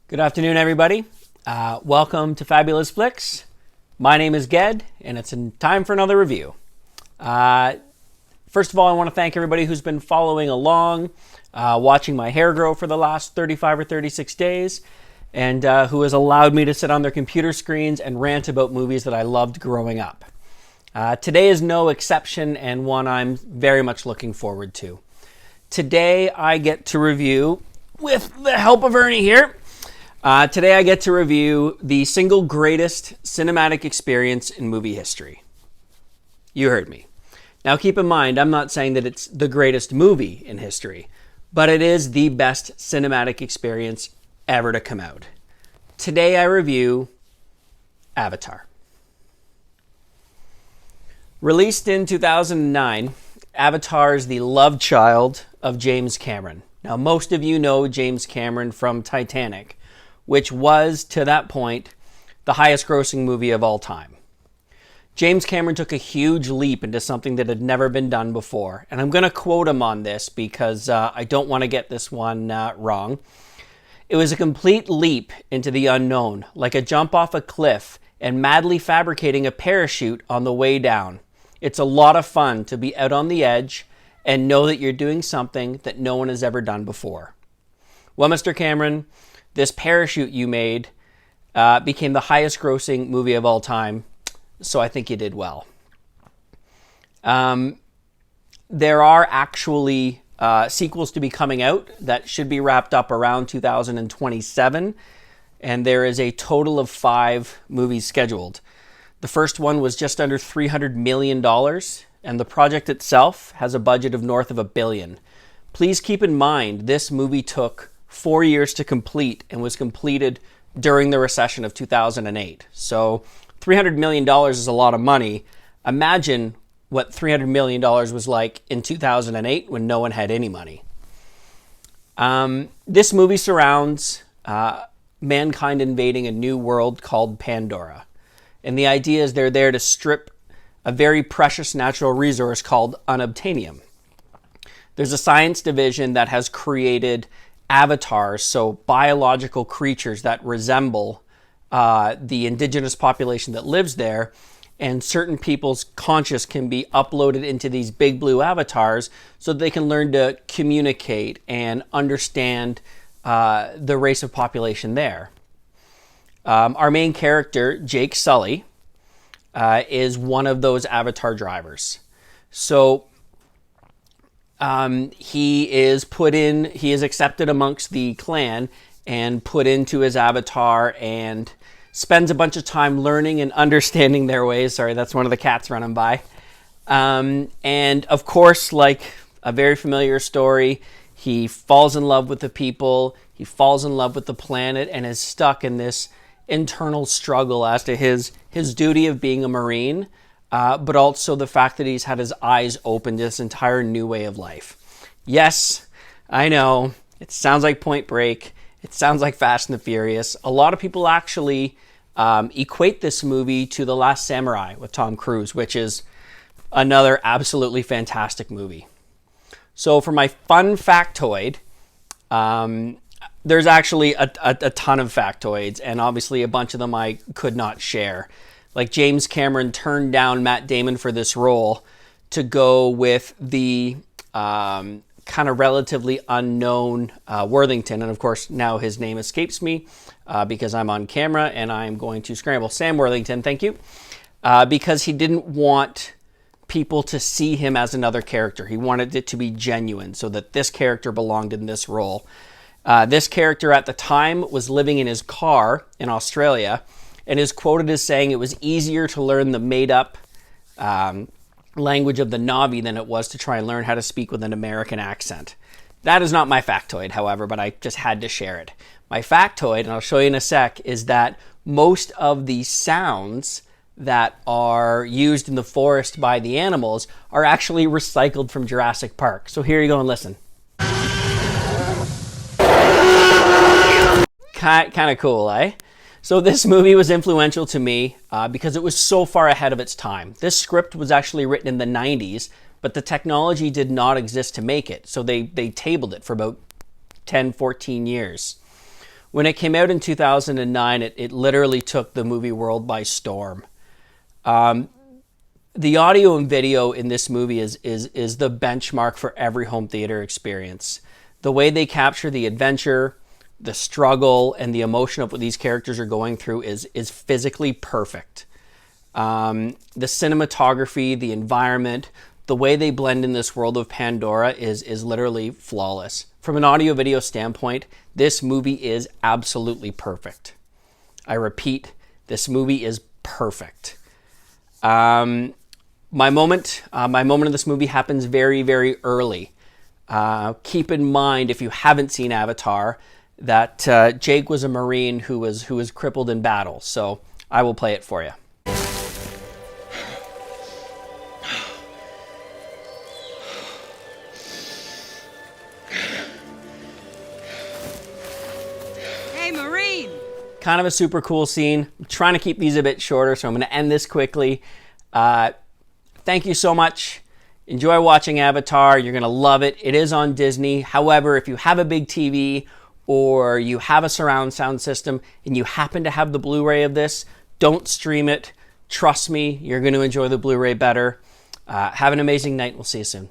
Good afternoon, everybody. Welcome to Fabulous Flicks. My name is Ged, and it's time for another review. First of all, I want to thank everybody who's been following along, watching my hair grow for the last 35 or 36 days, and who has allowed me to sit on their computer screens and rant about movies that I loved growing up. Today is no exception, and one I'm very much looking forward to. Today, I get to review, with the help of Ernie here, today I get to review the single greatest cinematic experience in movie history. You heard me. Now keep in mind, I'm not saying that it's the greatest movie in history, but it is the best cinematic experience ever to come out. Today I review Avatar. Released in 2009, Avatar is the love child of James Cameron. Now most of you know James Cameron from Titanic, which was, to that point, the highest grossing movie of all time. James Cameron took a huge leap into something that had never been done before. And I'm going to quote him on this because I don't want to get this one wrong. It was a complete leap into the unknown, like a jump off a cliff and madly fabricating a parachute on the way down. It's a lot of fun to be out on the edge and know that you're doing something that no one has ever done before. Well, Mr. Cameron, this parachute you made became the highest grossing movie of all time, so I think you did well. There are actually sequels to be coming out that should be wrapped up around 2027, and there is a total of 5 movies scheduled. The first one was just under $300 million, and the project itself has a budget of north of $1 billion. Please keep in mind, this movie took 4 years to complete and was completed during the recession of 2008. So $300 million is a lot of money. Imagine what $300 million was like in 2008 when no one had any money. This movie surrounds mankind invading a new world called Pandora. And the idea is they're there to strip a very precious natural resource called unobtainium. There's a science division that has created avatars, so biological creatures that resemble the indigenous population that lives there, and certain people's conscious can be uploaded into these big blue avatars so that they can learn to communicate and understand the race of population there. Our main character, Jake Sully, is one of those avatar drivers. So he is accepted amongst the clan and put into his avatar and spends a bunch of time learning and understanding their ways. Sorry, that's one of the cats running by. And of course, like a very familiar story, he falls in love with the people, he falls in love with the planet, and is stuck in this internal struggle as to his duty of being a Marine, but also the fact that he's had his eyes open to this entire new way of life. Yes, I know, it sounds like Point Break, it sounds like Fast and the Furious. A lot of people actually equate this movie to The Last Samurai with Tom Cruise, which is another absolutely fantastic movie. So for my fun factoid, there's actually a ton of factoids, and obviously a bunch of them I could not share. Like James Cameron turned down Matt Damon for this role to go with the kind of relatively unknown Worthington. And of course, now his name escapes me because I'm on camera and I'm going to scramble. Sam Worthington, thank you. Because he didn't want people to see him as another character. He wanted it to be genuine so that this character belonged in this role. This character at the time was living in his car in Australia and is quoted as saying it was easier to learn the made-up language of the Na'vi than it was to try and learn how to speak with an American accent. That is not my factoid, however, but I just had to share it. My factoid, and I'll show you in a sec, is that most of the sounds that are used in the forest by the animals are actually recycled from Jurassic Park. So here you go and listen. Kind of cool, eh? So this movie was influential to me because it was so far ahead of its time. This script was actually written in the 90s, but the technology did not exist to make it. So they tabled it for about 10, 14 years. When it came out in 2009, it literally took the movie world by storm. The audio and video in this movie is the benchmark for every home theater experience. The way they capture the adventure, the struggle, and the emotion of what these characters are going through is physically perfect. The cinematography, the environment, the way they blend in this world of Pandora is literally flawless. From an audio video standpoint, this movie is absolutely perfect. I repeat, this movie is perfect. My moment in this movie happens very, very early. Keep in mind, if you haven't seen Avatar, that Jake was a Marine who was crippled in battle. So I will play it for you. Hey, Marine! Kind of a super cool scene. I'm trying to keep these a bit shorter, so I'm going to end this quickly. Thank you so much. Enjoy watching Avatar. You're going to love it. It is on Disney. However, if you have a big TV or you have a surround sound system and you happen to have the Blu-ray of this, don't stream it. Trust me, you're going to enjoy the Blu-ray better. Have an amazing night. We'll see you soon.